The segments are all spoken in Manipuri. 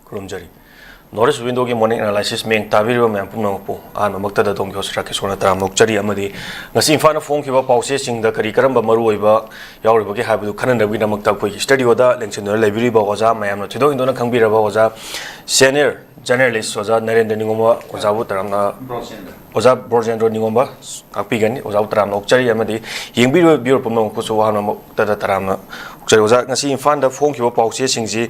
Kurumjari. Norris window ki morning analysis meng tabiro mem pumno po an makta da dong hos rakhe sona tram nokchari amadi ngasi infana phone ki ba pause sing da kari karamba maru oiba yauri ba ki habu khanan da wina makta ko studio da lecture library ba oza mayam no thido indona khangbira ba oza senior journalist oza narendra ningoma oza bu taramna oza brozendra ningomba api gani oza bu taram nokchari amadi yengbiro biro pumno ko so hana makta da taramna okchari oza ngasi infana phone ki ba pause sing ji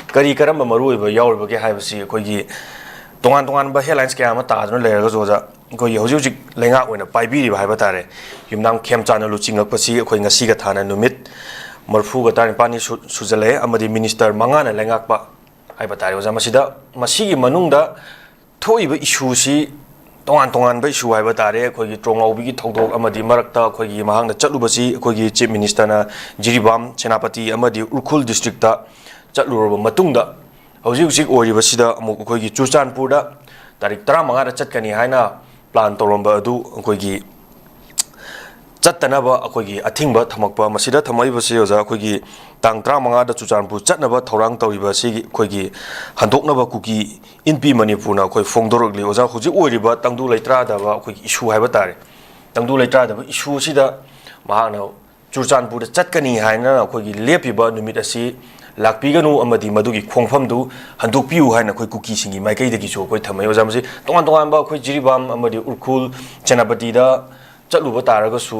kari karamba maru oiba yauri ba ki haibasi ko gi tongan tongan ba headlines kya ma ta jno le ga zoja ko yoji ji lenga oina paibi ri ba ba tare yumnam khem chana lu chingak pasi khoi ngasi ga thana numit marfu ga tar pani sujale amadi minister mangana lengak pa ai ba tare oja masida masigi manungda thoi ba issue si tongan tongan ba issue ai ba tare khoi gi trongaw bi gi thodok amadi marakta khoi gi mahang na chatlu basi khoi gi chief minister na jiribam senapati amadi urkhul district ta chatlu ro matungda hौजी हौजी ओरिबसिदा अमुक अखोगी चुरचानपुरदा तारिख 15 दा चटकनी हाइना प्लान तौरंबा अदु अखोगी चत्तनबा अखोगी अथिंगबा थमकबा मसिदा थमैबसि ओजा अखोगी तांग 15 दा चुरचानपुर चटनबा थौरांग तौरिबसि अखोगी हंदोकनबा कुकी इनपी मणिपुरना अखोई फोंगदोरगली ओजा हौजी ओरिबा तंगदु लैत्रा दाबा अखोगी इशू हाइबा तारे तंगदु लैत्रा दाबा इशू सिदा महाना चुरचानपुरदा चटकनी हाइना अखोगी लेपिबा नुमित असि लापीगनु अमदी मदुगी खोंगफमदु हंदोकपियु हाइना कोई कुकी सिंगी माइकैदगी सो कोई थमै ओजामसि तोंगान तोंगान बा कोई जिरिबाम अमदी उरखुल चेनापतिदा चलुबा तारगसु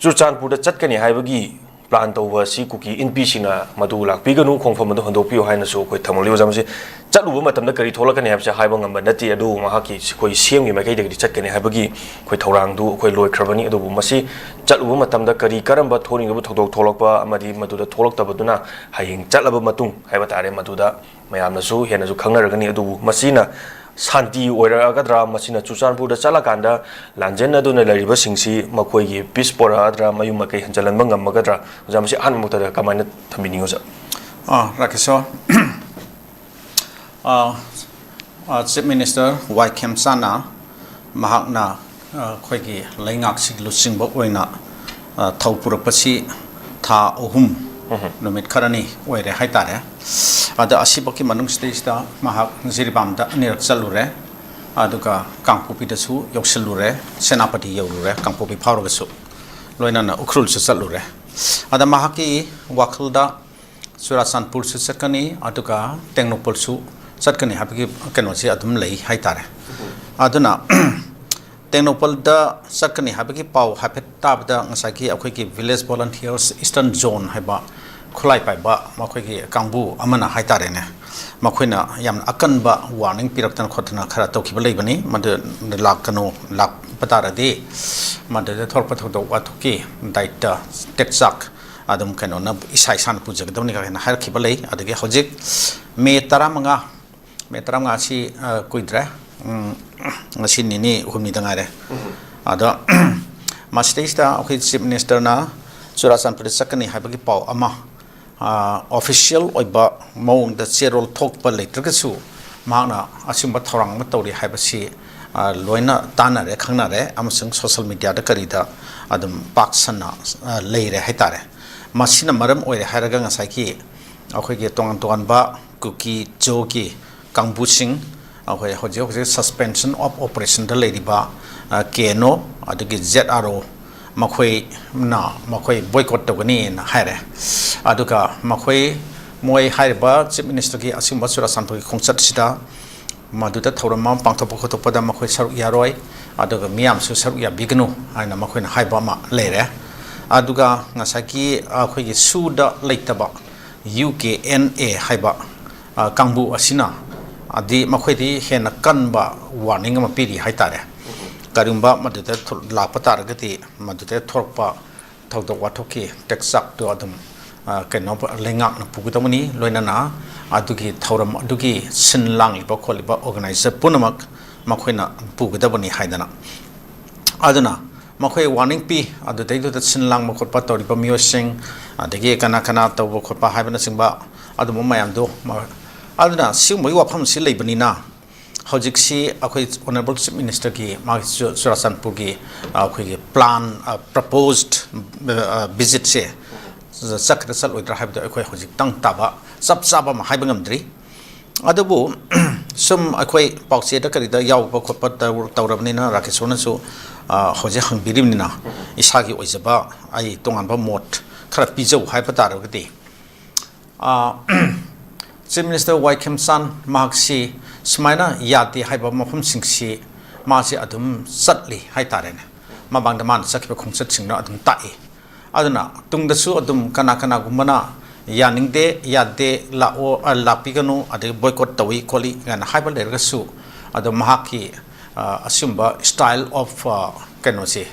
चुरचानपुरदा चटकनी हाइबगी प्लान तौबा सि कुकी इनपी सिंगा मदु लापीगनु खोंगफमदु हंदोकपियु हाइना सो कोई थमलि ओजामसि चलुबा मतमदा करी थोलकनी हाबसे हाइबा ngamba nati adu mahaki कोई सेमगी माइकैदगी चटकनी हाइबगी कोई थौरांगदु कोई लोइख्रबनी अदुबु मसि चलुबा मतमदा करी करंबा थोरिंगबु थोदोक थोलकपा अमदी मदुदा थोलक्तबदुना हायिंग चलबा मतुंग हाइबा तारे मदुदा मयामनसु हेनसु खंगनरगनी अदुबु मसिना शांति ओइरगद्रा मसिना चुरचानपुरदा चलाकांदा लांजेनदुना लरिबा सिंगसि मखोइगी पीस पोराद्रा मयुम मकै हंजलनबा ngमगद्रा ओजामसि आनमुक्तदा कमाइना थमिनिङोजा राकेशवर Chief Minister 𝐍𝐄𝐄 mahakna khoigi laingak sig lusingba oina thaupurakpasi tha ohum numit kharani oire haitare ada asibaki manung stage da mahak jiribam da anirak chalure aduga kangpopi da su yokselure senapati yolure kangpopi phaurogasu loina na ukhrul su chalure ada mahaki wakhulda Churachandpur su chakani aduga Tengnopol su चटकनी हाबी कनोसे अदुम लई हाइतारे अदुना टेक्नोपल द चटकनी हाबी पाव हाफे ताबदा ngसाकी अखोइकी विलेज वॉलंटियर्स ईस्टर्न जोन हाइबा खुलाई पाइबा मखोइकी कांगबु अमना हाइतारे ने मखोइना याम अकनबा वार्निंग पिरक्तन खोतना खरा तोखिबा लैबनी मद लाकनो लाक पतारदि मद थोरप थोदो वाथुकी दाइट टेक्साक अदुम कनो न इसाई सान पुजगदमनि का हारखिबा लै अदगे हजिक मे 15 मे 15 si kuidra ngasi nini humni dangare ada masista okay chief minister na Churachandpur sakani habagi pau ama official oiba mong da cherol thok pa leitragasu magna asumba thorang ma tawri habasi loina tanare khangnare amasung social media da karida adum paksana leire haitare masina maram oire haraga ngasai ki akhoi ge tongan tongan ba kuki joki Kangbusing akhoi hoje suspension of operation da leiriba keno adugi ZRO makhoi na makhoi boycott togani na haire aduga makhoi moi haiba chief minister ki asimba Churachandpur khongchat sida maduda thorama pangthop khotopada makhoi saruk yaroi aduga miam su saruk ya bignu aina makhoi na haiba ma leire aduga ngasaki akhoi gi suda leitaba UKNA haiba kangbu asina adi makhoi hena kanba warning ma piri haitare karumba maduda lapa taragati maduda thorpa thodok wathoki teksak to adum keno lengak na pugutamani loinana adugi thauram adugi sinlang liba kholiba organizer punamak makhoina pugutabani haidana aduna makhoi warning pi adudai do sinlang makhotpa toriba miosing adagi kana kana tawbo khotpa haibana singba adum mayam do aduna siumoi wafam si leibanina hojik si akhoi honorable chief minister ki ma Churachandpur ki akhoi plan proposed visit se sakra sal oidra haibda akhoi hojik tang taba sab saba ma haibangam dri ꯑꯗꯨꯕꯨ ꯁꯨꯝ ꯑꯩꯈꯣꯏ ꯄꯥꯎꯆꯦꯗ ꯀꯔꯤꯗ ꯌꯥꯎꯕ ꯈꯣꯠꯄ ꯇꯧꯔꯕꯅꯤꯅ ꯔꯥꯀꯦꯁꯣꯔꯅꯁꯨ ꯍꯧꯖꯤꯛ ꯍꯪꯕꯤꯔꯤꯕꯅꯤꯅ ꯏꯁꯥꯒꯤ ꯑꯣꯏꯖꯕ ꯑꯩ ꯇꯣꯉꯥꯟꯕ ꯃꯣꯠ ꯈꯔ ꯄꯤꯖꯧ ꯍꯥꯏꯕ ꯇꯥꯔꯒꯗꯤ ꯆꯤꯐ ꯃꯤꯅꯤꯁꯇꯔ ꯋꯥꯏ ꯈꯦꯝꯆꯥꯟ ꯃꯍꯥꯛꯁꯤ ꯁꯨꯃꯥꯏꯅ ꯌꯥꯗꯦ ꯍꯥꯏꯕ ꯃꯐꯝꯁꯤꯡꯁꯤ ꯃꯥꯁꯤ ꯑꯗꯨꯝ ꯆꯠꯂꯤ ꯍꯥꯏꯇꯥꯔꯦꯅꯦ ꯃꯃꯥꯡꯗ ꯃꯥꯅ ꯆꯠꯈꯤꯕ ꯈꯣꯡꯆꯠꯁꯤꯡꯅ ꯑꯗꯨꯝ ꯇꯥꯛꯏ ꯑꯗꯨꯅ ꯇꯨꯡꯗꯁꯨ ꯑꯗꯨꯝ ꯀꯅꯥꯒꯨꯝꯕꯅ ꯌꯥꯅꯤꯡꯗꯦ ꯌꯥꯗꯦ ꯂꯥꯛꯑꯣ ꯂꯥꯛꯄꯤꯒꯅꯨ ꯑꯗꯒꯤ ꯕꯣꯏꯀꯣꯠ ꯇꯧꯏ ꯈꯣꯠꯂꯤ ꯀꯥꯏꯅ ꯍꯥꯏꯕ ꯂꯩꯔꯒꯁꯨ ꯑꯗꯣ ꯃꯍꯥꯛꯀꯤ ꯑꯁꯤꯒꯨꯝꯕ ꯁ꯭ꯇꯥꯏꯜ ꯑꯣꯐ ꯀꯩꯅꯣꯁꯤ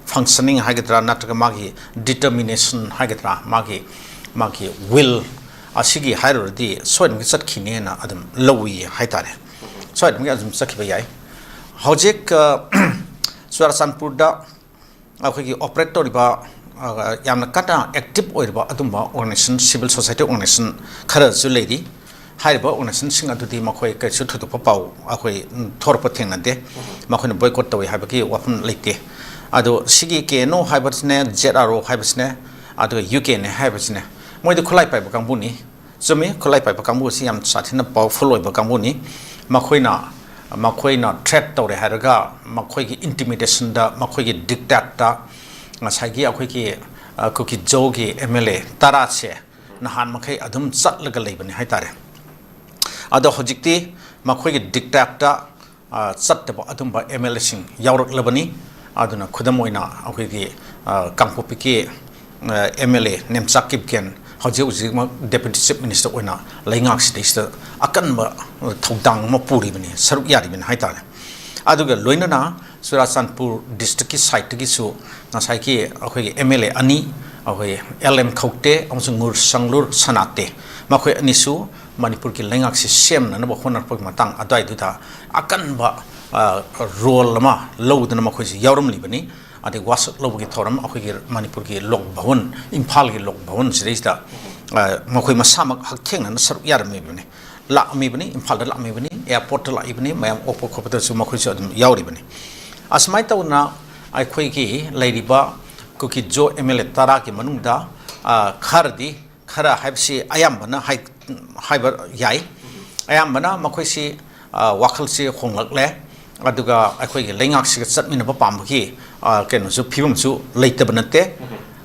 ꯐꯪꯁꯅꯤꯡ ꯍꯥꯏꯒꯗ꯭ꯔꯥ ꯅꯠꯇ꯭ꯔꯒ ꯃꯥꯒꯤ ꯗꯤꯇꯔꯃꯤꯅꯦꯁꯟ ꯍꯥꯏꯒꯗ꯭ꯔꯥ ꯃꯥꯒꯤ ꯋꯤꯜ ꯑꯁꯤꯒꯤ ꯍꯥꯏꯔꯨꯔꯗꯤ ꯁꯣꯏꯗꯅ ꯆꯠꯈꯤꯅꯦꯅ ꯑꯗꯨꯝ ꯂꯧꯏ ꯍꯥꯏꯇꯥꯔꯦ ꯁꯣꯏꯗꯅ ꯑꯗꯨꯝ ꯆꯠꯈꯤꯕ ꯌꯥꯏ ꯍꯧꯖꯤꯛ ꯆꯨꯔꯆꯥꯟꯄꯨꯔꯗ ꯑꯩꯈꯣꯏꯒꯤ ꯑꯣꯄꯔꯦꯠ ꯇꯧꯔꯤꯕ ꯌꯥꯝꯅ ꯀꯟꯅ ꯑꯦꯛꯇꯤꯚ ꯑꯣꯏꯔꯤꯕ ꯑꯗꯨꯝꯕ ꯑꯣꯔꯒꯅꯥꯏꯖꯦꯁꯟ ꯁꯤꯚꯤꯜ ꯁꯣꯁꯥꯏꯇꯤ ꯑꯣꯔꯒꯅꯥꯏꯖꯦꯁꯟ ꯈꯔꯁꯨ ꯂꯩꯔꯤ ꯍꯥꯏꯔꯤꯕ ꯑꯣꯔꯒꯅꯥꯏꯖꯦꯁꯟꯁꯤꯡ ꯑꯗꯨꯗꯤ ꯃꯈꯣꯏ ꯀꯩꯁꯨ ꯊꯣꯏꯗꯣꯛꯄ ꯄꯥꯎ ꯑꯩꯈꯣꯏ ꯊꯣꯔꯛꯄ ꯊꯦꯡꯅꯗꯦ ꯃꯈꯣꯏꯅ ꯕꯣꯏꯀꯣꯠ ꯇꯧꯏ ꯍꯥꯏꯕꯒꯤ ꯋꯥꯐꯝ ꯂꯩꯇꯦ ꯑꯗꯣ ꯁꯤꯒꯤ KNO ꯍꯥꯏꯕꯁꯤꯅꯦ ZRO ꯍꯥꯏꯕꯁꯤꯅꯦ ꯑꯗꯨꯒ UKꯅꯦ ꯍꯥꯏꯕꯁꯤꯅꯦ ꯃꯣꯏꯗꯤ ꯈꯨꯠꯂꯥꯏ ꯄꯥꯏꯕ ꯀꯥꯡꯕꯨꯅꯤ ꯆꯨꯝꯃꯤ ꯈꯨꯠꯂꯥꯏ ꯄꯥꯏꯕ ꯀꯥꯡꯕꯨ ꯑꯁꯤ ꯌꯥꯝ ꯁꯥꯊꯤꯅ ꯄꯥꯋꯔꯐꯨꯜ ꯑꯣꯏꯕ ꯀꯥꯡꯕꯨꯅꯤ ꯃꯈꯣꯏꯅ ꯊ꯭ꯔꯦꯠ ꯇꯧꯔꯦ ꯍꯥꯏꯔꯒ ꯃꯈꯣꯏꯒꯤ ꯏꯟꯇꯤꯃꯤꯗꯦꯁꯟꯗ ꯃꯈꯣꯏꯒꯤ ꯗꯤꯛꯇꯦꯠꯇ ꯉꯁꯥꯏꯒꯤ ꯑꯩꯈꯣꯏꯒꯤ ꯀꯨꯀꯤꯖꯧꯒꯤ MLA 10ꯁꯦ ꯅꯍꯥꯟ ꯃꯈꯩ ꯑꯗꯨꯝ ꯆꯠꯂꯒ ꯂꯩꯕꯅꯤ ꯍꯥꯏꯇꯥꯔꯦ ꯑꯗꯣ ꯍꯧꯖꯤꯛꯇꯤ ꯃꯈꯣꯏꯒꯤ ꯗꯤꯛꯇꯦꯠꯇ ꯆꯠꯇꯕ ꯑꯗꯨꯝꯕ MLAꯁꯤꯡ ꯌꯥꯎꯔꯛꯂꯕꯅꯤ ꯑꯗꯨꯅ ꯈꯨꯗꯝ ꯑꯣꯏꯅ ꯑꯩꯈꯣꯏꯒꯤ ꯀꯥꯡꯄꯣꯛꯄꯤꯒꯤ MLA ꯅꯦꯝꯆꯥꯛ ꯀꯤꯞꯒꯦꯟ ꯍꯧꯖꯤꯛꯃꯛ ꯗꯦꯄꯨꯇꯤ ꯆꯤꯐ ꯃꯤꯅꯤꯁꯇꯔ ꯑꯣꯏꯅ ꯂꯩꯉꯥꯛꯁꯤꯗꯩꯁꯤꯗ ꯑꯀꯟꯕ ꯊꯧꯗꯥꯡ ꯑꯃ ꯄꯨꯔꯤꯕꯅꯤ ꯁꯔꯨꯛ ꯌꯥꯔꯤꯕꯅꯤ ꯍꯥꯏꯇꯥꯔꯦ ꯑꯗꯨꯒ ꯂꯣꯏꯅꯅ ꯆꯨꯔꯆꯥꯟꯄꯨꯔ ꯗꯤꯁꯇ꯭ꯔꯤꯛꯀꯤ ꯁꯥꯏꯠꯇꯒꯤꯁꯨ ꯉꯁꯥꯏꯒꯤ ꯑꯩꯈꯣꯏꯒꯤ MLA ꯑꯅꯤ ꯑꯩꯈꯣꯏ LM ꯈꯧꯇꯦ ꯑꯃꯁꯨꯡ ꯉꯨꯔꯁꯪꯂꯨꯔ ꯁꯅꯥꯇꯦ ꯃꯈꯣꯏ ꯑꯅꯤꯁꯨ ꯃꯅꯤꯄꯨꯔꯒꯤ ꯂꯩꯉꯥꯛꯁꯤ ꯁꯦꯝꯅꯅꯕ ꯍꯣꯠꯅꯔꯛꯄꯒꯤ ꯃꯇꯥꯡ ꯑꯗꯨꯋꯥꯏꯗꯨꯗ ꯑꯀꯟꯕ ꯔꯣꯜ ꯑꯃ ꯂꯧꯗꯨꯅ ꯃꯈꯣꯏꯁꯤ ꯌꯥꯎꯔꯝꯂꯤꯕꯅꯤ ꯑꯗꯩ ꯋꯥꯁꯛ ꯂꯧꯕꯒꯤ ꯊꯧꯔꯝ ꯑꯩꯈꯣꯏꯒꯤ ꯃꯅꯤꯄꯨꯔꯒꯤ ꯂꯣꯛ ꯚꯋꯟ ꯏꯝꯐꯥꯜꯒꯤ ꯂꯣꯛ ꯚꯋꯟ ꯁꯤꯗꯩꯁꯤꯗ ꯃꯈꯣꯏ ꯃꯁꯥꯃꯛ ꯍꯛꯊꯦꯡꯅꯅ ꯁꯔꯨꯛ ꯌꯥꯔꯝꯃꯤꯕꯅꯤ ꯂꯥꯛꯑꯝꯃꯤꯕꯅꯤ ꯏꯝꯐꯥꯜꯗ ꯂꯥꯛꯑꯝꯃꯤꯕꯅꯤ ꯑꯦꯌꯥꯔꯄꯣꯔꯠꯇ ꯂꯥꯛꯏꯕꯅꯤ ꯃꯌꯥꯝ ꯑꯣꯛꯄ ꯈꯣꯠꯄꯗꯁꯨ ꯃꯈꯣꯏꯁꯨ ꯑꯗꯨꯝ ꯌꯥꯎꯔꯤꯕꯅꯤ ꯑꯁꯨꯃꯥꯏꯅ ꯇꯧꯅ ꯑꯩꯈꯣꯏꯒꯤ ꯂꯩꯔꯤꯕ ꯀꯨꯀꯤꯖꯣ MLA 10ꯒꯤ ꯃꯅꯨꯡꯗ ꯈꯔ ꯍꯥꯏꯕꯁꯤ ꯑꯌꯥꯝꯕꯅ ꯍꯥꯏꯕ ꯌꯥꯏ ꯑꯌꯥꯝꯕꯅ ꯃꯈꯣꯏꯁꯤ ꯋꯥꯈꯜꯁꯤ ꯍꯣꯡꯂꯛꯂꯦ ꯑꯗꯨꯒ ꯑꯩꯈꯣꯏꯒꯤ ꯂꯩꯉꯥꯛꯁꯤꯒ ꯆꯠꯃꯤꯟꯅꯕ ꯄꯥꯝꯕꯒꯤ ꯀꯩꯅꯣꯁꯨ ꯐꯤꯕꯝꯁꯨ ꯂꯩꯇꯕ ꯅꯠꯇꯦ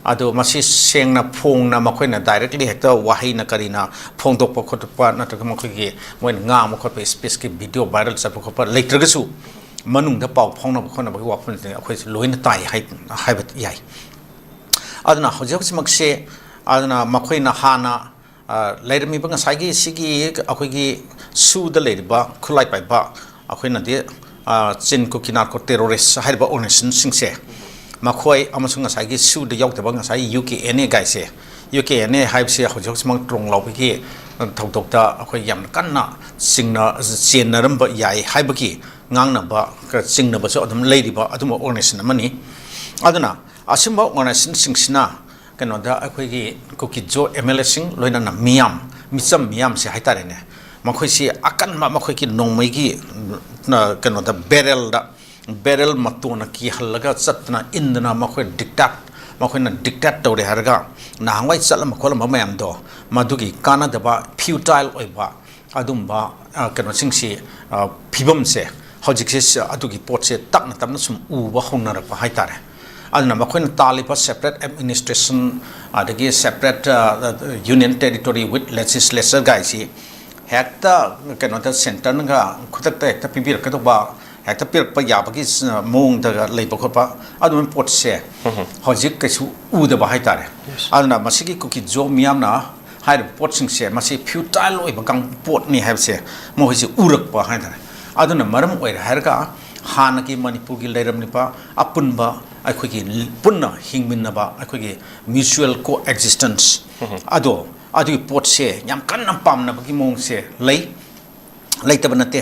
ꯑꯗꯣ ꯃꯁꯤ ꯁꯦꯡꯅ ꯐꯣꯡꯅ ꯃꯈꯣꯏꯅ ꯗꯥꯏꯔꯦꯛꯂꯤ ꯍꯦꯛꯇ ꯋꯥꯍꯩꯅ ꯀꯔꯤꯅ ꯐꯣꯡꯗꯣꯛꯄ ꯈꯣꯠꯇꯣꯛꯄ ꯅꯠꯇ꯭ꯔꯒ ꯃꯈꯣꯏꯒꯤ ꯃꯣꯏꯅ ꯉꯥꯡꯕ ꯈꯣꯠꯄ ꯁ꯭ꯄꯤꯆꯀꯤ ꯚꯤꯗꯤꯑꯣ ꯚꯥꯏꯔꯦꯜ ꯆꯠꯄ ꯈꯣꯠꯄ ꯂꯩꯇ꯭ꯔꯒꯁꯨ ꯃꯅꯨꯡꯗ ꯄꯥꯎ ꯐꯥꯎꯅꯕ ꯈꯣꯠꯅꯕꯒꯤ ꯋꯥꯐꯝꯁꯤꯡ ꯑꯩꯈꯣꯏꯁꯨ ꯂꯣꯏꯅ ꯇꯥꯏ ꯍꯥꯏꯕ ꯌꯥꯏ ꯑꯗꯨꯅ ꯍꯧꯖꯤꯛꯃꯛꯁꯦ ꯑꯗꯨꯅ ꯃꯈꯣꯏꯅ ꯍꯥꯟꯅ ꯂꯩꯔꯝꯃꯤꯕ ꯉꯁꯥꯏꯒꯤ ꯁꯤꯒꯤ ꯑꯩꯈꯣꯏꯒꯤ ꯁꯨꯗ ꯂꯩꯔꯤꯕ ꯈꯨꯠꯂꯥꯏ ꯄꯥꯏꯕ ꯑꯩꯈꯣꯏꯅꯗꯤ ꯆꯤꯟ ꯀꯨꯀꯤ ꯅꯥꯔꯀꯣ ꯇꯦꯔꯣꯔꯤꯁ ꯍꯥꯏꯔꯤꯕ ꯑꯣꯔꯒꯅꯥꯏꯖꯦꯁꯟꯁꯤꯡꯁꯦ ꯃꯈꯣꯏ ꯑꯃꯁꯨꯡ ꯉꯁꯥꯏꯒꯤ ꯁꯨꯗ ꯌꯥꯎꯗꯕ ꯉꯁꯥꯏ UKNA ꯒꯥꯏꯁꯦ UKNA ꯍꯥꯏꯕꯁꯤ ꯍꯧꯖꯤꯛꯃꯛ ꯇ꯭ꯔꯣꯡ ꯂꯥꯎꯕꯒꯤ ꯊꯧꯗꯣꯛꯇ ꯑꯩꯈꯣꯏ ꯌꯥꯝꯅ ꯀꯟꯅ ꯆꯦꯟꯅꯔꯝꯕ ꯌꯥꯏ ꯍꯥꯏꯕꯒꯤ ꯉꯥꯡꯅꯕ ꯆꯤꯡꯅꯕꯁꯨ ꯑꯗꯨꯝ ꯂꯩꯔꯤꯕ ꯑꯗꯨꯝꯕ ꯑꯣꯔꯒꯅꯥꯏꯖꯦꯁꯟ ꯑꯃꯅꯤ ꯑꯗꯨꯅ ꯑꯁꯤꯒꯨꯝꯕ ꯑꯣꯔꯒꯅꯥꯏꯖꯦꯁꯟꯁꯤꯡꯁꯤꯅ ꯀꯩꯅꯣꯗ ꯑꯩꯈꯣꯏꯒꯤ ꯀꯨꯀꯤꯖꯣ MLAꯁꯤꯡ ꯂꯣꯏꯅꯅ ꯃꯤꯆꯝ ꯃꯤꯌꯥꯝꯁꯦ ꯍꯥꯏꯇꯥꯔꯦꯅꯦ ꯃꯈꯣꯏꯁꯤ ꯑꯀꯟꯕ ꯃꯈꯣꯏꯒꯤ ꯅꯣꯡꯃꯩꯒꯤ ꯀꯩꯅꯣꯗ ꯕꯦꯔꯦꯜ ꯃꯇꯣꯟꯅ ꯀꯤꯍꯜꯂꯒ ꯆꯠꯇꯅ ꯏꯟꯗꯅ ꯃꯈꯣꯏꯅ ꯗꯤꯛꯇꯦꯠ ꯇꯧꯔꯦ ꯍꯥꯏꯔꯒ ꯅꯍꯥꯟꯋꯥꯏ ꯆꯠꯂꯝꯕ ꯈꯣꯠꯂꯝꯕ ꯃꯌꯥꯝꯗꯣ ꯃꯗꯨꯒꯤ ꯀꯥꯟꯅꯗꯕ ꯐ꯭ꯌꯨꯇꯥꯏꯜ ꯑꯣꯏꯕ ꯑꯗꯨꯝꯕ ꯀꯩꯅꯣꯁꯤꯡꯁꯤ ꯐꯤꯕꯝꯁꯦ ꯍꯧꯖꯤꯛꯁꯦ ꯑꯗꯨꯒꯤ ꯄꯣꯠꯁꯦ ꯇꯞꯅ ꯁꯨꯝ ꯎꯕ ꯍꯧꯅꯔꯛꯄ ꯍꯥꯏꯇꯥꯔꯦ ꯑꯗꯨꯅ ꯃꯈꯣꯏꯅ ꯇꯥꯜꯂꯤꯕ ꯁꯦꯄꯔꯦꯠ ꯑꯦꯗꯃꯤꯅꯤꯁꯇ꯭ꯔꯦꯁꯟ ꯑꯗꯒꯤ ꯁꯦꯄꯔꯦꯠ ꯌꯨꯅꯤꯌꯟ ꯇꯦꯔꯤꯇꯣꯔꯤ ꯋꯤꯠ ꯂꯦꯖꯤꯁꯂꯦꯆꯔ ꯒꯥꯏꯁꯤ ꯍꯦꯛꯇ ꯀꯩꯅꯣꯗ ꯁꯦꯟꯇꯔꯅꯒ ꯈꯨꯗꯛꯇ ꯍꯦꯛꯇ ꯄꯤꯕꯤꯔꯛꯀꯗꯧꯕ ꯍꯦꯛꯇ ꯄꯤꯔꯛꯄ ꯌꯥꯕꯒꯤ ꯃꯑꯣꯡꯗꯒ ꯂꯩꯕ ꯈꯣꯠꯄ ꯑꯗꯨꯝꯕ ꯄꯣꯠꯁꯦ ꯍꯧꯖꯤꯛ ꯀꯩꯁꯨ ꯎꯗꯕ ꯍꯥꯏꯇꯥꯔꯦ ꯑꯗꯨꯅ ꯃꯁꯤꯒꯤ ꯀꯨꯀꯤꯖꯣ ꯃꯤꯌꯥꯝꯅ ꯍꯥꯏꯔꯤꯕ ꯄꯣꯠꯁꯤꯡꯁꯦ ꯃꯁꯤ ꯐ꯭ꯌꯨꯇꯥꯏꯜ ꯑꯣꯏꯕ ꯄꯣꯠꯅꯤ ꯍꯥꯏꯕꯁꯦ ꯃꯈꯣꯏꯁꯤ ꯎꯔꯛꯄ ꯍꯥꯏꯇꯥꯔꯦ ꯑꯗꯨꯅ ꯃꯔꯝ ꯑꯣꯏꯔꯦ ꯍꯥꯏꯔꯒ ꯍꯥꯟꯅꯒꯤ ꯃꯅꯤꯄꯨꯔꯒꯤ ꯂꯩꯔꯝꯂꯤꯕ ꯑꯄꯨꯟꯕ ꯑꯩꯈꯣꯏꯒꯤ ꯄꯨꯟꯅ ꯍꯤꯡꯃꯤꯟꯅꯕ ꯑꯩꯈꯣꯏꯒꯤ ꯃ꯭ꯌꯨꯆꯨꯋꯦꯜ ꯀꯣ ꯑꯦꯛꯖꯤꯁꯇꯦꯟꯁ ꯑꯗꯨꯒꯤ ꯄꯣꯠꯁꯦ ꯌꯥꯝ ꯀꯟꯅ ꯄꯥꯝꯅꯕꯒꯤ ꯃꯑꯣꯡꯁꯦ ꯂꯩꯇꯕ ꯅꯠꯇꯦ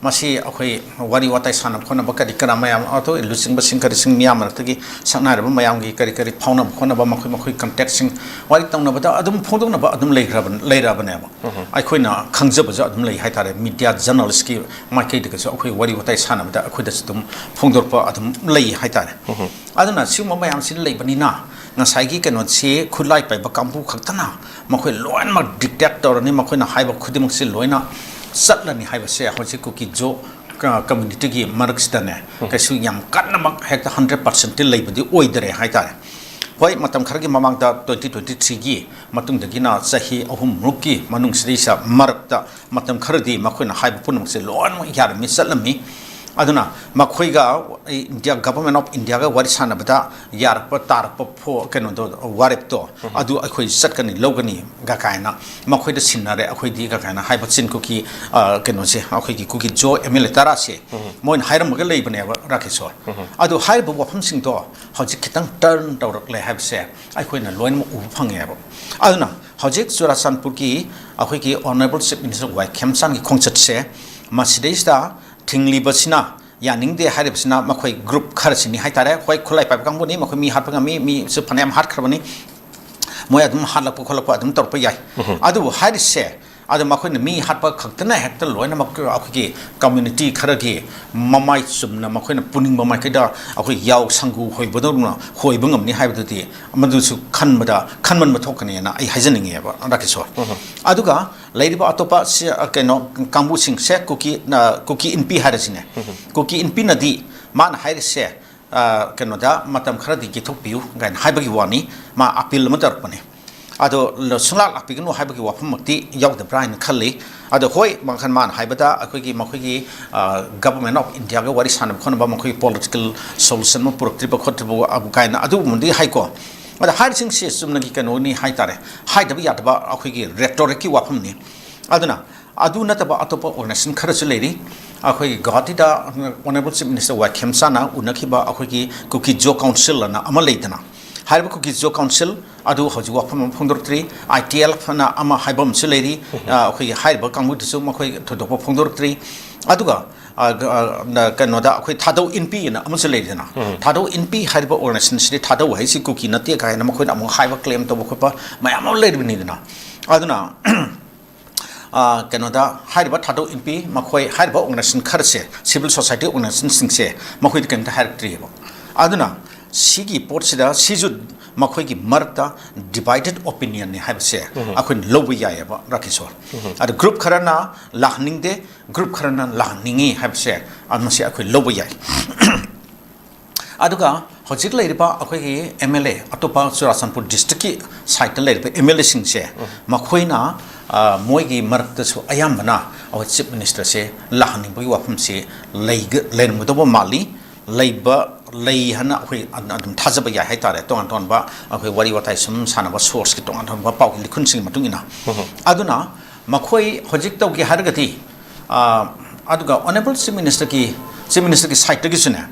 masi akoi wari watai sanam khona ba kari kara mayam auto lusing ba sing kari sing miyam ratagi sakna ba mayam gi kari kari phauna khona ba makhoi contact sing wari tongna ba adum phongdong na ba adum leira ba ne ba ai khoi na khangja ba adum lei hai tare media journalist ki market ga so akoi wari watai sanam da akoi da dum phongdor pa adum lei hai tare aduna siu ma mayam sin lei bani na ngasai gi keno se khulai pai ba kampu khaktana makhoi loin ma dictator ni makhoi na hai ba khudim si loina satlan ni hai ba se hoji ku ki jo community gi marxdane ka su yam kanna mak hekta 100% til lei badi oidare hai tare hoi matam khar gi mamang da 2023 gi matung da gi na sahi ahum ruki manung sri sa marakta matam khar di makhoi na hai ba punum se loan mo yar mi salami aduna makhoi ga India government of India ga wari sana bata yar pa tar pa pho keno do warep to adu akhoi satkani logani ga kaina makhoi da sinare akhoi di ga kaina hai bachin ko ki keno se akhoi ki ku ki jo MLA tara se moin hairam ga lei bane rakheshwar adu hai bu wafam sing to hauji kitang turn tawrak le have se akhoi na loin mo u phange ba aduna hauji Churasanpur ki akhoi ki honorable chief minister 𝐍𝐄𝐖𝐒 ki khongchat se masidesta tingli basina yaning de harib sina makhoi group kharchini haitare khoi khulai pa kang boni makhoi mi hat pa mi su phanem hat khrabani moi adum halak pa kholak pa adum tor pa yai adu haris se adu makhoi mi hat pa khaktana hekta loina mak akhi community kharagi mamai sumna makhoi na puning mamai kaida akhi yaw sangu hoi bodorna hoi bangam ni haibati amadu su khanman ma thokani na ai haijaning eba rakishwar aduga lairiba atopa se keno kambu sing se kuki inpi harasine kuki inpi nadi man harise keno da matam kharadi gi thokpiu gain haibagi wani ma appeal ma tarpane ado sunglak apignu haibagi wafam makti yawda brain khalli ado hoi mangkhan man haibata akhoi gi government of India ga wari sanam khon ba makhoi political solution mo proktriba khotriba abu kaina adu mundi haiko ada hai sing se sumna gi kano ni hai tare hai da ya da akhoi gi rhetoric ki wafam ni aduna adu na taba atopa organization khara chu leri akhoi gauhati da honorable chief minister 𝐍𝐄𝐼𝐒 na unakhiba akhoi gi kuki jo council na ama leidana haiba kuki jo council adu hoji wafam phongdortri ITL na ama haibam chu leri akhoi haiba kangmu chu makhoi thodopa phongdortri aduga kanoda akhoi thadau inpi na ama chu leri na thadau inpi haiba organization sri thadau hai si kuki na te kai na makhoi na haiba claim to bokhopa mayam leri ni na aduna Canada haiba thado inpi makhoi haiba organization kharse civil society organization singse makhoi kan ta hartri ba aduna sigi portsida siju makhoi gi marta divided opinion ni habse akhoi lobu ya ba rakishwar ad group kharana lahning de group kharana lahningi habse amasi akhoi lobu ya aduga hojik leiriba akhoi gi MLA atopa Churasanpur district ki site leiriba MLA singse makhoi na moigi marakta su ayambana aw chief minister se lahning boi wafam se lein mudoba mali leiba lei hana akhoi adum thajaba ya haitare ton ba akhoi wari watai sum sana ba source ki ton ba pau likhun sing matungina aduna makhoi hojik taw ki hargati aduga honorable chief minister ki site gi sune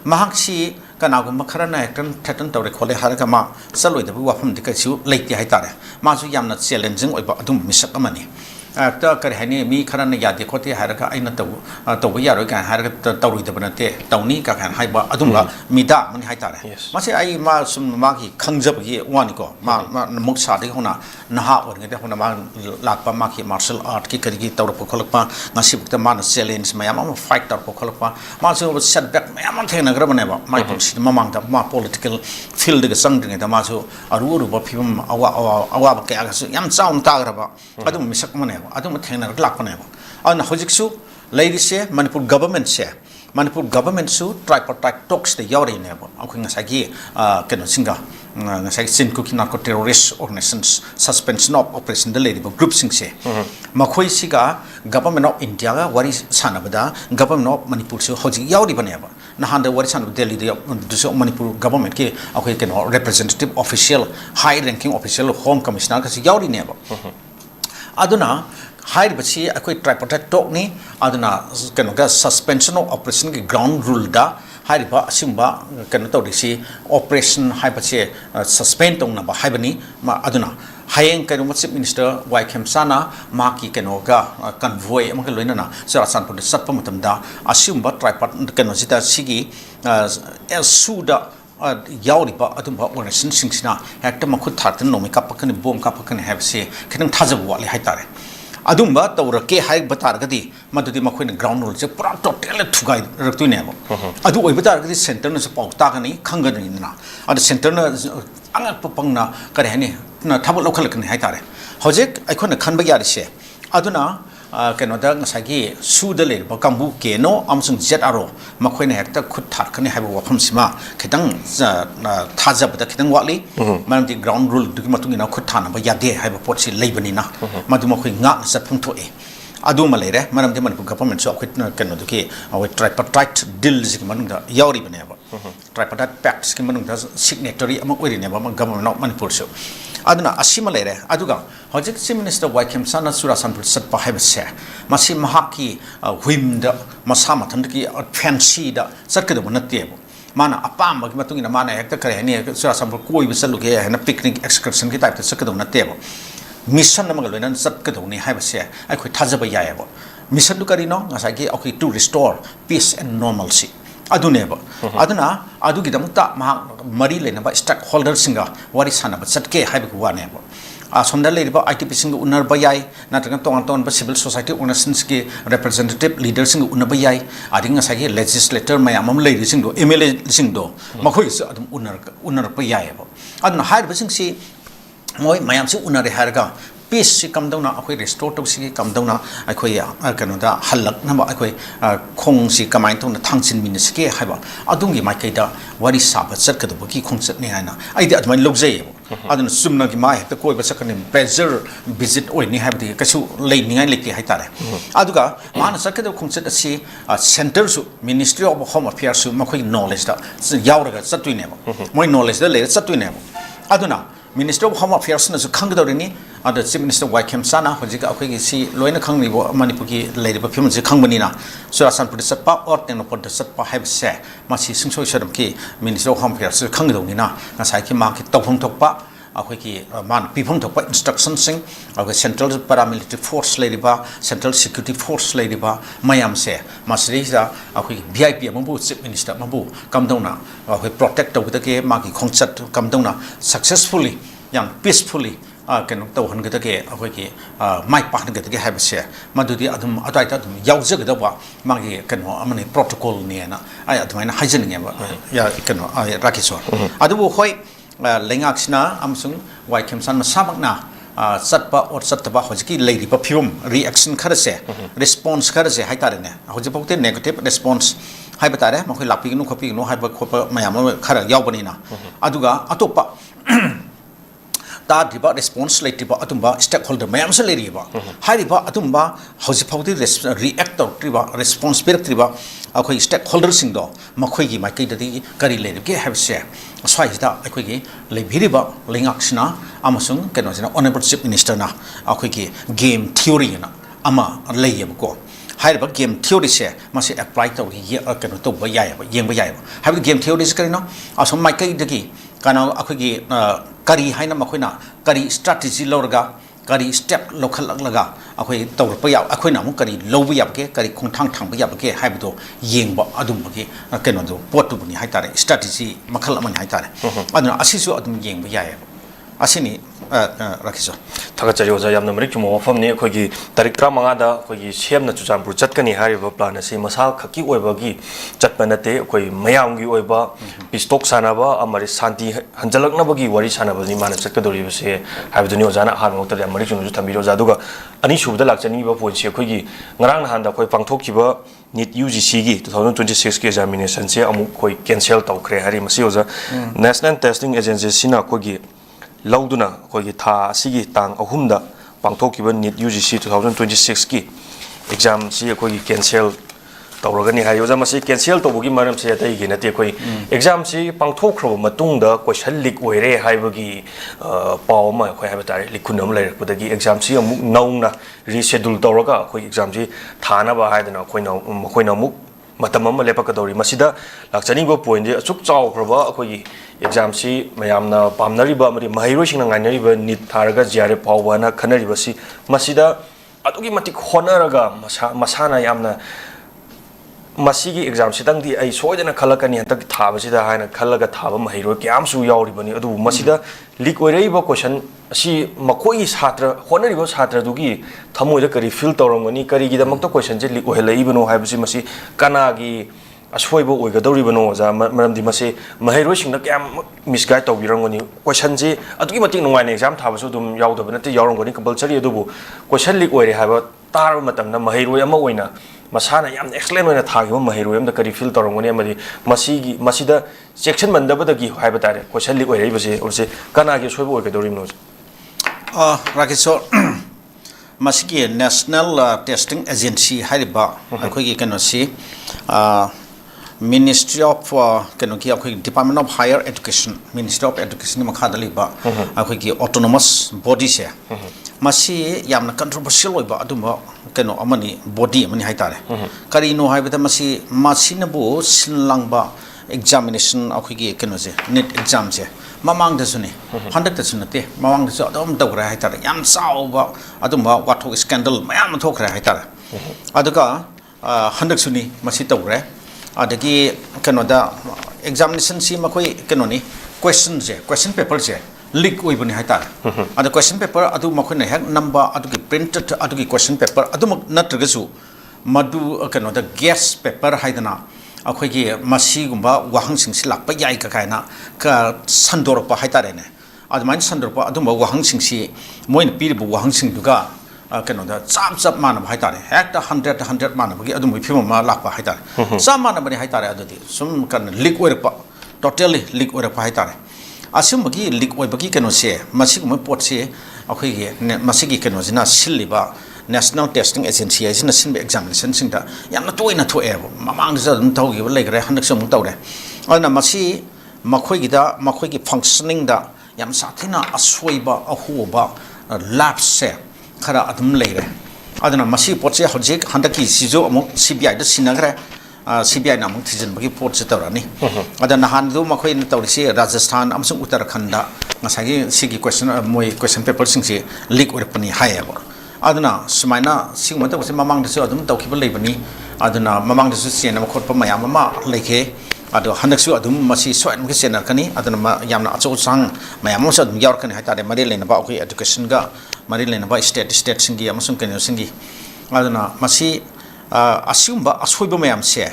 mahakshi kanagum makharana ektan thatan tawre khole harga ma saloi da wafam de ka chu leiti haitare ma chu yamna challenging oiba adum misak amani ta kar hani mi kharana yade khote harga aina taw yaro ka harga tawri da banate tawni ka khan haiba adumla mida mani haitare ma se ai ma sum ma ki khangjab gi wani ko ma muk sa de hona naha orge de hona ma lakpa ma ki martial art ki kari tawra ko kholakpa ngasi bukta ma na challenge ma yama fight tar ko kholakpa ma chu setback ma yama thena gra bane ba mai mamang da ma political field ga sang de da ma chu aru ba phim awa ba ka ga yam chaum ta gra ba adum misak mane adum thena lak pane ba an hojik su lady se manipur government su tripartite talks de yori ne ba akhoi nga sagi keno singa nga sagi sin ku narco terrorist organizations suspension of operation de lady group sing se makhoi siga government of India ga wari sana bada government of manipur su hojik yori bane ba nahan de wari sana delhi de so manipur government ke akhoi keno representative official high ranking official home commissioner ka si yori ne ba aduna high bachi akoi tripartite talk ni aduna keno ga suspension of operation ki ground rule da hariba asimba kan to disi operation haibache suspend tongna ba haibani ma aduna hayeng kan chief minister 𝐍𝐀𝐿 ma ki kenoga convoy ma ka loina na sarasan pur satpa matamda asimba tripod kan sita sigi suda yauriba adumba organization singsina hekta makhut thartan nomi kapakani bom kapakani habse khenang thajabu wali haitare adumba tawrake hai batargadi madudi makhoina ground rule je pura total thugai raktuine ba adu oi batargadi center na pau ta gani khangani na adu center na anga papangna kare hani na thabul lokhalakani haitare hojek aikhona khanba yari se aduna kenoda ngasagi suda le ba kambu keno amsung jet aro makhoina hekta khut thar khani haiba wafam sima khitang thajabda khitang wali manti ground rule du matung ina khut thana ba yade haiba pot si leibani na madu makhoi nga satphum thoe adu malere manamti manipur government so khit kenodu ki awe tripartite deal zik manungda yauri bane ba tripartite pact ki manungda signatory amok ori ne ba government of manipur so aduna asima lere aduga hojik chief minister 𝐍𝐀𝐿 surasanpur satpa haibase masi mahaki huimda masa mathandki fancy da satkadu natte mana apam gi matungina mana hekta kare hani surasanpur koi bisaluge hena picnic excursion ki type ta satkadu natte mission namagal loinan satkadu ni haibase ai khoi thajaba yaeba mission du karino ngasagi okay to restore peace and normalcy aduneba aduna adugidamta ma mari lena ba stakeholder singa wari sana ba satke haibu waneba somda leriba ITP singa unar bayai natranga tongan ba civil society organizations ke representative leaders singa unar bayai adinga sagi legislator mayamam leiri singdo MLA singdo makhoi su adum unar bayai ba aduna haibu singsi moi mayam si unar harga peace si kamdona akhoi restore to si kamdona akhoi kanoda halak namba akhoi khong si kamai tona thangchin min ske haiba adungi maikai da wari saba chatkadu ki khongchat ne haina aidi admai logjai aduna sumna gi mai hekta koi ba sakane pressure visit oi ni haibdi kasu lei ningai leke haitare aduga mana sakadu khongchat asi center su ministry of home affairs su makhoi knowledge da yauraga chattuine moi knowledge da le chattuine aduna Minister of Home Affairs na su khangdawrini ada Chief Minister 𝐍𝐀𝐿 hojika akhoi si loina khangni bo manipur ki leiriba phim ji khangbani na surasanpur satpa or tenopod satpa haibse masi sungsoi sadam ki Minister of Home Affairs khangdawni na ngasai ki ma ki tawphum thokpa akhoi ki man pifum thokpa instructions sing akhoi central paramilitary force leiriba central security force leiriba mayam se masri da akhoi VIP ambu Chief Minister ambu kamdawna akhoi protect tawda ke ma ki khongchat kamdawna successfully yang peacefully keno tawhan gada ke akhoi ki mai pahn gada ke habse madudi adum ataita adum yaujag da ba magi keno amani protocol ne na ay admaina hajning ba ya keno rakeshwar adu hoi lengaksina amsung 𝐍𝐀𝐿 masamakna satpa or satba hojiki leiriba phim reaction kharase response kharase haitare ne hojipokte negative response haibatare makhoi lapi nu khopi nu haiba khopa mayam khara yaubani na aduga atopa ta diba response laitiba atumba stakeholder mayam se leriba hariba atumba hojipokte react triba response pertriba akhoi stakeholder singdo makhoi gi makai dadi kari leribge habse swaida akhoi gi lebiriba lengaksina amasung kenosina honorable chief minister na akhoi gi game theory na ama leyebko haiba game theory se masi apply to gi keno to ba yai ba yeng ba yai ba haiba game theory se karino asom makai dagi kana akhoi gi kari haina makhoina kari strategy lorga kari step local laga akhoi tawrpa ya akhoi na mu kari lobu ya ke kari khongthang thang ba ya ke haibdo yengba adum ke keno do pot bu ni haitare strategy makhal amani haitare aduna asisu adum yengba ya asini rakhisha thagachari oja yamna mari chumo fam ne khoi gi tarik 35 da khoi gi semna chuchampur chatkani hariba plan ase masal khaki oiba gi chatpanate khoi mayam gi oiba pistok sanaba amari santi hanjalakna bagi wari sanaba ni mana chatkadori base haibduni ojana han mokta mari chuno ju thambiro jaduga ani subda lakchani ba point se khoi gi ngarang han da khoi pangthokkiba NEET UGC gi 2026 ki examination se amu khoi cancel tawkhre hari masi oja National Testing Agency sina khoi gi lauduna khoi tha asigi tang ahumda pangthokkiba NEET UGC 2026 ki exam si khoi cancel tawragani hayo jama si cancel tawbugi maram se atai gi nate khoi exam si pangthokkhro matungda question leak oire haibagi pawma khoi haiba tare likhunam lairakpadagi exam si amuk nauna reschedule tawraga khoi exam si thana ba haidana khoi na muk matam ama lepakadori masida lakchani bo point je achuk chaw khroba akhoi exam si mayamna pamnari ba mari mahiroi singna ngainari ba nit tharaga jare pawbana khanari ba si masida adugi matik honaraga masana yamna masigi exam sitang di ai soidana khalakani hantak thaba sida haina khalaga thaba mahiroi kyam su yauri bani adu masida leak oirei ba question asi makoi satra honari ba satra dugi thamoi da kari fill tawrangani kari gi da makta question je leak ohelai bano haibasi masi kanagi ashoibo oigadori bano za maramdi mase mahiroi singna kyam misguide tawbirangani question je adugi matik nungaina exam thaba su dum yaudaba nate yaurangani compulsory adubu question leak oire haiba tar matamna mahiroi ama oina masana yam excellent oina thagiba mahiroi amda kari fill tawrangani amadi masigi masida section mandabadagi haiba tare question leak oire base ose kanagi soibo oigadori no Rakeshwar masigi National Testing Agency hariba akhoi kano si Ministry of Department of Higher Education, Ministry of Education Makadaliba, autonomous body se. Masi yamna controversial oiba aduma kano amani body amani haitare. Kari no haibata masi masinabu sinlangba examination akhigi kano se NET exam se. Mamang dasune 100 dasunate mamang dasu adum dawra haitare yam sauba aduma wathok scandal mayam thokra haitare. Aduka 100 suni masi tawre adagi kanoda examination si makoi kanoni question paper je leak oibani haitare ada question paper adu makoi na hek number adu printed adu question paper adu natragasu madu kanoda guess paper haidana akhoi gi masi gumba wahang sing silak pa yai ka kaina ka sandor pa haitare ne adu main sandor pa adu wahang sing si moin pir bu wahang sing duga kanoda chap mana haitare hekta 100 mana bagi adu mi phima lakpa haitare chap mana bani haitare adu di sum kan leak oir pa totally leak oir pa haitare asum bagi leak oir bagi kano se masig mo pot se akhoi gi masigi kano jina siliba National Testing Agency is in a simple examination sinta yamna toina to ever mamang za dum taw gi like re hanak sum taw re ana masi makhoi gi da makhoi gi functioning da yam sathina aswoiba ahuba lapse se khara adum leire adana masi potse hojik handaki sijo amuk CBI da sinagre CBI namuk thijen bagi potse tawrani adana handu makhoi na tawrisi Rajasthan amsung Uttarakhand da ngasagi sigi question paper singsi leak or pani hayabo adana sumaina singmata bose mamang da adum tawkhiba leibani adana mamang da su sena khotpa mayam ma leike ado hanaksu adum masi soin mke senar kani adana yamna acho sang mayam sa adum yaur kani haitare mari lena ba okhi education ga mari lena ba state singi amasum kani singi adana masi asumba ashoiba mayam se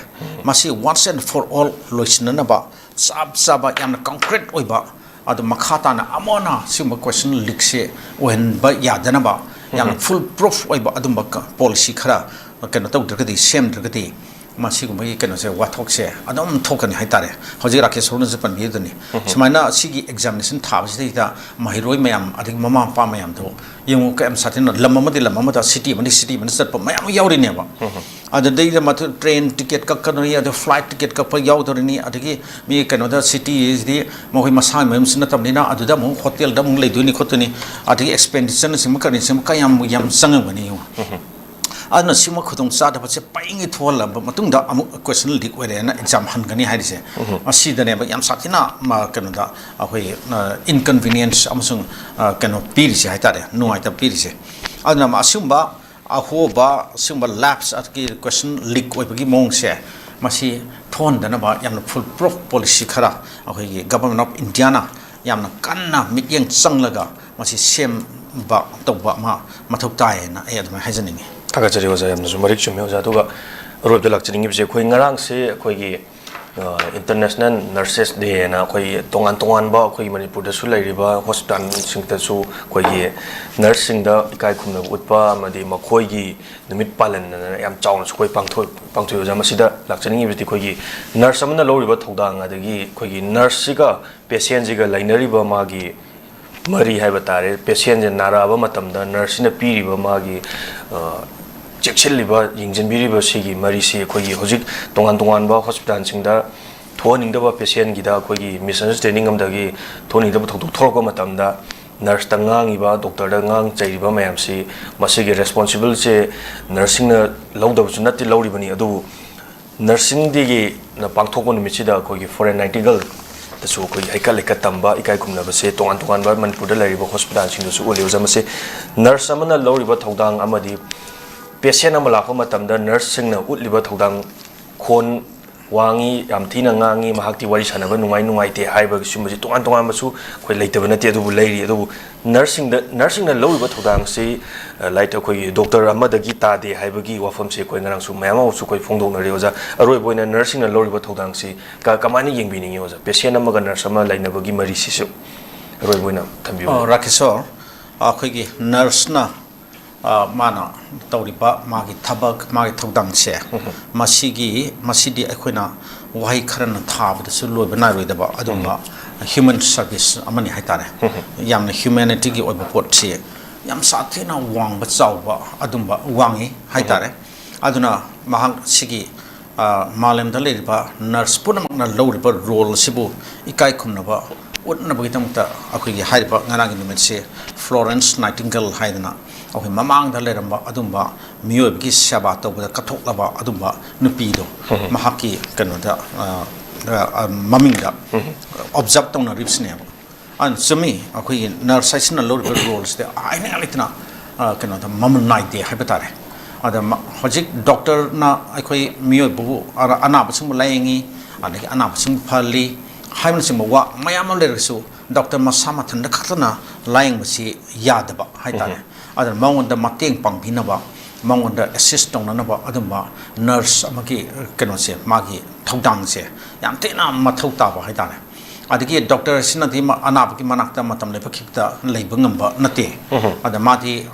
masi once and for all loisna ba saba yamna concrete oiba adu makhata na amona simba question leak se when ba yadana ba yamna full proof oiba adum ba policy khara kano taw dragadi sem dragadi masi gumai kano se wathok se adum thokani haitare hoji Rakeshwar na japan bi dani sumaina sigi examination thab se da mahiroi mayam adik mama pa mayam do yemu ka am satin lamma da city mani sat pa mayam yauri ne ba ada dei da mat train ticket ka kanori ada flight ticket ka pa yaw dorini adigi mi kano da city is di mohoi masa mayam sina tamnina adu da mo hotel da mo leiduni khotuni adigi expenditure sim ka ni sim ka yam sang bani adna sima khudong sa da pache paingi thola matung da amu question leak were na exam han gani harise asi da ne ba yam satina ma kanu da ahoi inconvenience amusung kanu pirisi haitare no aita pirisi adna ma asumba ahoba sumba lapse at ki question leak oi bagi mong se masi thon da na ba yam full proof policy khara ahoi government of India na yam kanna mityang changlaga masi sem ba tawba ma mathuk tai na e adma haijaningi Takachari was I am Zumarik Chumiozaduga, Road the Luxury Quingarang say, Kogi International Nurses Day and Tongan Ba, Koi Manipur, the Sula River, Hospital Singtasu, Kogi, nursing the Kaikum Utpa, Madi Makoigi, the Mid Palan, and Am Chowns, Koi Pangto Zamasida, Luxury with the Kogi, Nurse Amana Low River Todang, Adagi, Kogi, Nurse Siga, Patienziga, Lineriba Magi. Mari habatare patient naraba matamda nurse na piriba magi checkshel liba yingjen biriba sigi mari si khoi hojik tongan ba hospital singda thoning da ba patient gida khoi misunderstanding am dagi thoning da thok thok matamda nurse tangang iba doctor da ngang chairiba mayam si masigi responsible che nursing na lawda bu natti lawri bani adu nursing digi na pangthok nu michida ko gi foreign nightingale ta su ko ai ka le ka tamba ikai kumna ba se tongan tongan ba manipur da lari ba hospital sing su ole jama se nurse amana lori ba thodang amadi patient amala ko matam da nurse sing na utli ba thodang khon wangi yam thina ngangi mahakti wari sana ba nungai nungai te hai ba su maji tongan tongan ba su ko leita ba na te du lairi adu nursing na lori ba thodang se lai ta koi doctor amada gi ta de hai ba gi wafam se koi ngarang su mayama su koi phongdong na re oja aroi boina nursing na lori ba thodang se ka kamani yengbi ni oja patient amaga nurse ama lai na ba gi mari si su aroi boina thambi rakeshwar akhoi gi nurse na mana tawriba magi thabak magi thodang se masidi akhoi wahai kharana thabda su loi banai roi daba adumba human service amani haitare yamna humanity gi oiba pot se yam sathina wang ba chawba adumba wangi haitare aduna mahang sigi malem da leriba nurse punamak na loriba role sibu ikai khumna ba utna ba gitamta akhoi gi haiba ngarang ni mense Florence Nightingale haidana akhoi mamang da leramba adumba miyob gi saba to ba kathok laba adumba nupi do mahaki kano da maming da observe tawna rips ne an sumi akhoi nurse sina loriba roles de aina alitna kano da mamul night de haibetare ada hojik doctor na akhoi miyob bu ana basung layengi anaki ana basung phali haimna sing wa mayam le resu doctor masama thanda khatna laying masi yadaba haitare ada mangon da mateng pangphina ba mangon da assist tong na ba adumba nurse amaki keno se magi thodang se yam tena mathau ta ba haitare adiki doctor sina di anab ki manakta matam le phikta leibangam ba nate ada mati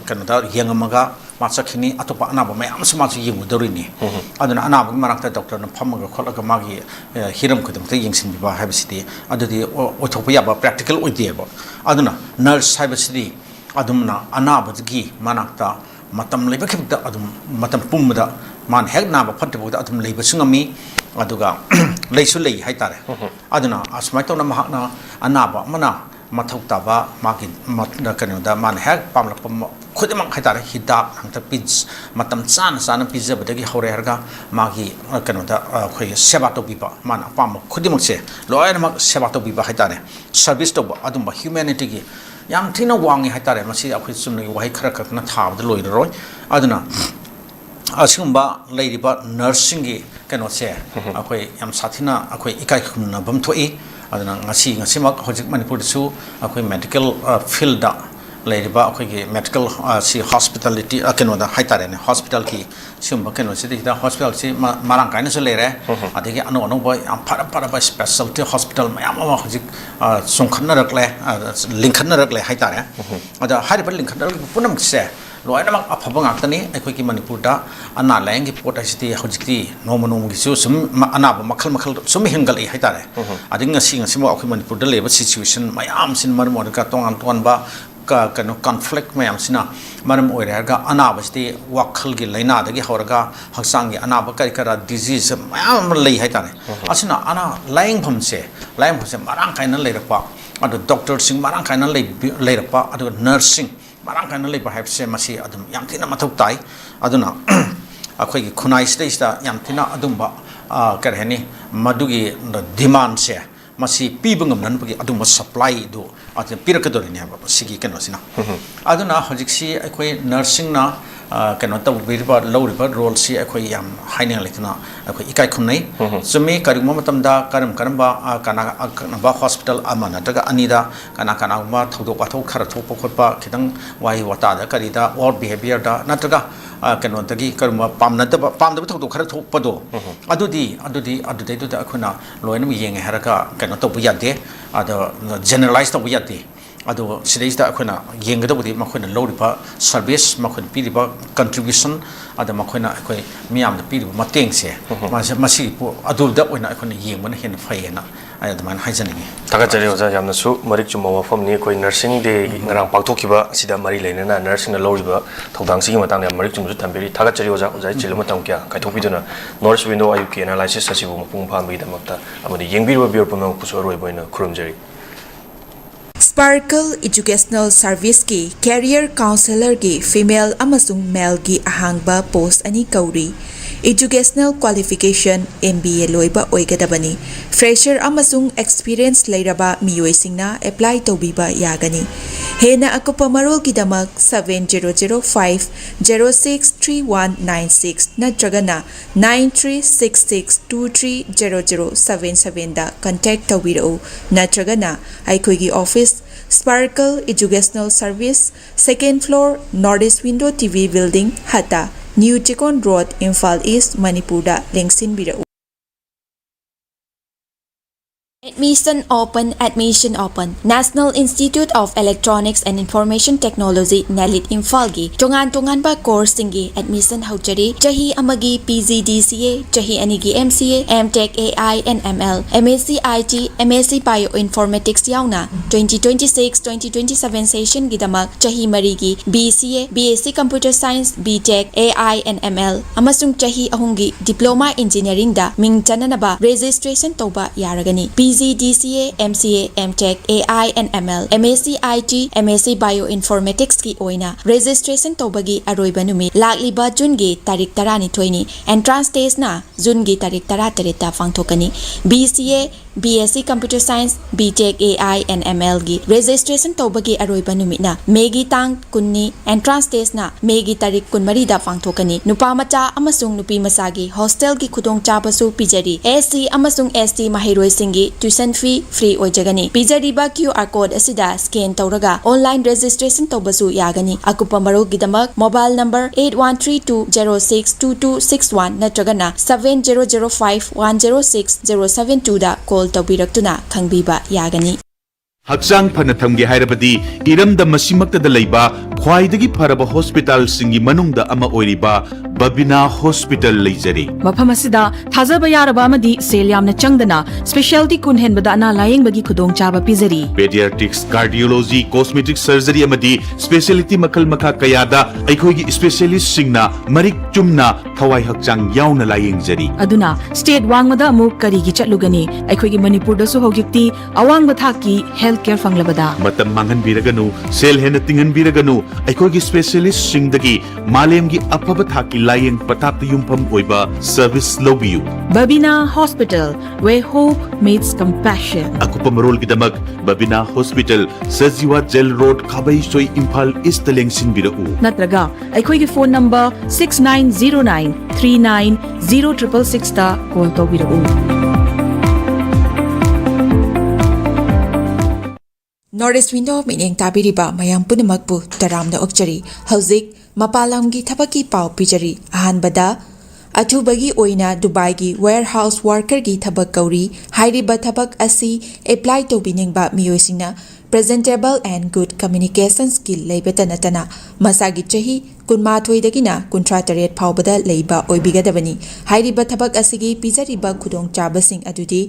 keno da yengamaga masakhini atopa anaba mayam samaji yemu dorini aduna anaba manakta doctor na phamaga kholaga magi hiram khudum te yengsin ba habsidi adudi othopa ba practical oide ba aduna nurse habsidi adumna anabagi manakta matam leba khibda adum matam pumda man hek na ba phatte bogda adum leba sungami aduga leisu lei haitare aduna asmai to na mahakna anaba mana mathau taba magi matna kanoda man hek pamla pam khudimang haitare hida hangta pins matam chan sana pizza badagi hore harga magi kanoda khoi seba to biba man pam khudimang se loyana mak seba to biba haitare service to adum ba humanity gi yam thina wangi haitare masi akhoi sumni wahai khara khakna thabda loi roi aduna asumba leiriba nursing gi kano se akhoi yam sathina akhoi ikai khumna bam thoi aduna ngasi mak hojik manipur su akhoi medical field da leiriba akhoi gi medical si hospitality kano da haitare ne hospital ki sumba kano se da hospital si marang kaina se lere adigi ano boy am para ba specialty hospital mayam ma hojik songkhanna rakle linkhanna rakle haitare ada hari par linkhanna punam se loina mak aphabang aktani akhoi ki manipur da ana lang ki port city hojikti nomo gi su sum ana ba makhal sum hingal ai haitare ading ngasi mo akhoi manipur da leba situation mayam sin mar mo ka tong an ba ka kano conflict mayam sina maram oire ga anabasti wakhal gi laina dagi horga haksang gi anaba kari kara disease mayam lei haitare asina ana lying phamse marang kaina leirapa adu doctor sing marang kaina leirapa adu nursing marang kaina leipa haipse masi adum yam thina mathau tai aduna akhoi gi khunai stage da yam thina adum ba karheni madugi demand se masi pibangam nan pagi adum supply do atya pirakadori ne ba sigi keno sina aduna hojiksi akhoi nursing na keno taw biriba loriba role si akhoi yam haine lekna akhoi ikai khumnai sumi karima matamda karam ba kana ba hospital amana daga anida kana ma thodok athok khara thokpa khotpa khidang wai wata da karida or behavior da nataga keno tagi karma pamnadaba thodok khara thokpa do adudi da akhona loina mi yeng haraka keno to buyade ado generalize to buyade ado sidista akhona yengda budi makhona loriba service makhona piriba contribution ada makhona akhoi miam da piriba mateng se masi po adu da oina akhona yengmana hen phayena aya da man haijani taga jare oja yamna su marik chuma wafam ni koi nursing de ngarang pakthokiba sida mari leina na nursing na loriba thodang sigi matang ya marik chum su tamberi taga jare oja chilma tam kya kaithopiduna north window ayuk analysis asibu mapung phambi damakta amadi yengbiru bior pumang puso roi boina khurumjari Sparkle Educational Service ki Career Counselor ki Female amasung Male ki ahangba post ani kauri educational qualification MBA loiba oigadabani. Fresher amasung experience leiraba miyoisingna apply taubiba yagani. Hena akupa marol kidamak 7005063196 natragana 9366230077 da contact tawiro natragana aikoigi office Sparkle Educational Service, 2nd floor, Northeast Window TV Building, Hata, New Chikon Road, Imphal East, Manipur da lengsin bira. Admission open. National Institute of Electronics and Information Technology NELIT Imphal-gi tongan ba course singi admission haujari chahi amagi PGDCA chahi anigi MCA MTech AI and ML MSc IT MSc Bioinformatics yauna 2026-2027 session gidamak chahi marigi BCA BSc Computer Science BTech AI and ML amasung chahi ahungi Diploma Engineering da ming chananaba registration toba yaragani PGDCA, MCA, MTech, AI and ML, MSc IT, MSc Bioinformatics ki oina registration tobagi aroiba numi lakliba June gi tarik 12 ni entrance test na June gi tarik 13 ta fangthokani BCA BSc Computer Science BTech AI and ML gi registration tobagi aroiba numi na Megi tang kunni entrance test na Megi tarik 13 da fangthokani nupa macha amasung nupi masagi hostel gi khudong chabasu pijari SC amasung ST mahiroi singi tuition fee free oijagani pijariba QR code asida scan tawraga online registration tawbasu yagani akupa maro gidamak mobile number 8132062261 natragana 7005106072 da call tawbiraktuna khangbiba yagani Hakchang phana thamge hairabadi iramda masimakta da leiba khwaidagi pharaba hospital singi manungda ama oiriba Babina Hospital leijari mafam asida thajaba yaraba amadi sel yamna changdana specialty kunhen bada ana layeng bagi khudong chaba pizari pediatrics cardiology cosmetic surgery amadi specialty makal makha kayada aikhogi specialist singna marik chumna thawai hakchang yauna layeng jari aduna state wangmada amu kari gi chatlugani aikhogi manipur da su hogikti awang bathaki healthcare fanglabada matam mangan biraganu sel hena tingan biraganu aikhogi specialist singdagi malemgi apaba thaki layeng patapta yumpham oiba service lobiu Babina Hospital where hope meets compassion akupa marol gidamak Babina Hospital Sajiwa Jail Road Khabai Soi Imphal East lengsin birau natraga aikhogi phone number 6909390666 ta call tawbirau Northeast Window mining tabiriba mayam punamakpu taramda okchari hauzik mapalamgi thabaki pau pijari ahanbada athubagi oina Dubai gi warehouse worker gi thabak kauri hairiba thabak asi apply to biningba miyoisina presentable and good communication skill leibetanatana masagi chahi kunma thoidagina kuntra taret phawbada leiba oibigadabani hairiba thabak asigi pijariba khudong chabasing adudi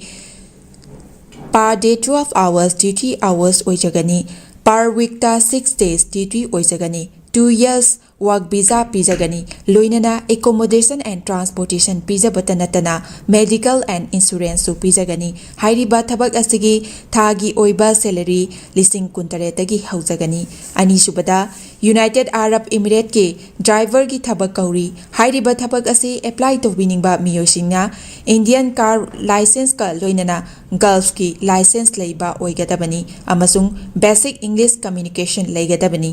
per day 12 hours duty hours oijagani per week ta 6 days duty oijagani 2 years work visa pijagani loinana accommodation and transportation pijabatanatana medical and insurance su pijagani hairiba thabak asigi thagi oiba salary lising kuntaretagi haujagani ani subada United Arab Emirates ke driver gi thabak kauri hairiba thabak asi apply to winingba miyosingna Indian car license ka loinana Gulf ki license leiba oigadabani amasung basic English communication leigadabani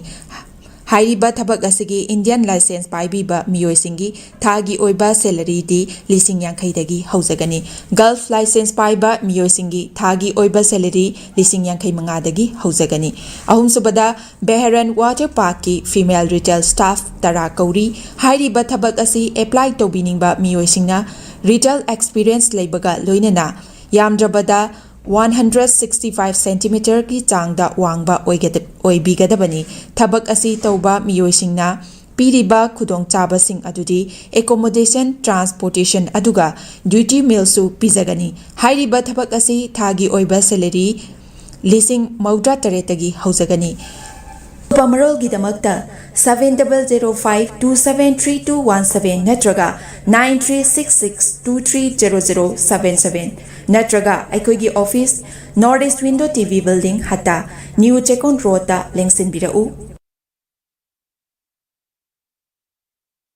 hairiba thabak asigi Indian license paibiba miyoisingi thagi oiba salary di lising yankhai dagi haujagani Gulf license paiba miyoisingi thagi oiba salary lising yankhai manga dagi haujagani ahum subada Beharan Water Park ki female retail staff tara kauri hairiba thabak asi apply to biningba miyoisingna retail experience leibaga loinana yamdrabada 165 cm ki changda wangba oibigadabani thabak asi tauba miyoisingna piriba khudong chabasing adudi accommodation transportation aduga duty meal su pizagani hairiba thabak asi thagi oiba salary lising mauda taretagi haujagani Pamarol gidamakta 7005273217 natraga 9366230077 natraga aikoigi office Northeast Window TV Building Hata New Chikon Road ta lengsin birau